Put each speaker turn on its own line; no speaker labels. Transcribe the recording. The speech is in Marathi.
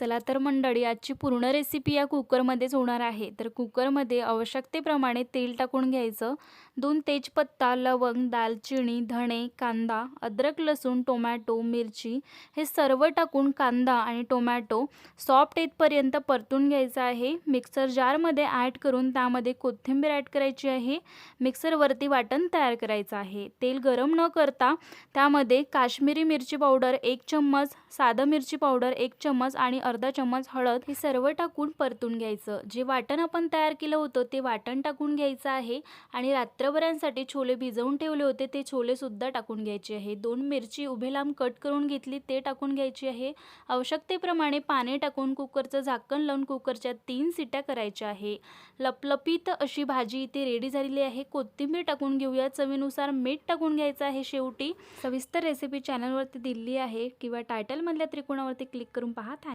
चला तर मंडळी, आजची पूर्ण रेसिपी या कुकरमध्येच होणार आहे. तर कुकरमध्ये आवश्यकतेप्रमाणे तेल टाकून घ्यायचं. 2 तेजपत्ता, लवंग, दालचिनी, धणे, कांदा, अद्रक, लसूण, टोमॅटो, मिरची हे सर्व टाकून कांदा आणि टोमॅटो सॉफ्ट येतपर्यंत परतून घ्यायचं आहे. मिक्सर जारमध्ये ॲड करून त्यामध्ये कोथिंबीर ॲड करायची आहे. मिक्सरवरती वाटण तयार करायचं आहे. तेल गरम न करता त्यामध्ये काश्मीरी मिरची पावडर 1 चम्मच, साधं मिरची पावडर 1 चम्मच आणि अर्धा चम्मच हळद हे सर्व टाकून परतून घ्यायचं. जे वाटण आपण तयार केलं होतं ते वाटण टाकून घ्यायचं आहे आणि रात्रभरांसाठी छोले भिजवून ठेवले होते ते छोले सुद्धा टाकून घ्यायचे आहे. 2 मिरची उभे लांब कट करून घेतली ते टाकून घ्यायची आहे. आवश्यकतेप्रमाणे पाणी टाकून कुकरचं झाकण लावून कुकरच्या 3 शिट्या करायच्या आहे. लपलपीत अशी भाजी इथे रेडी झालेली आहे. कोथिंबीर टाकून घेऊया. चवीनुसार मीठ टाकून घ्यायचं आहे. शेवटी सविस्तर रेसिपी चॅनलवरती दिली आहे किंवा टायटलमधल्या त्रिकोणावरती क्लिक करून पहा.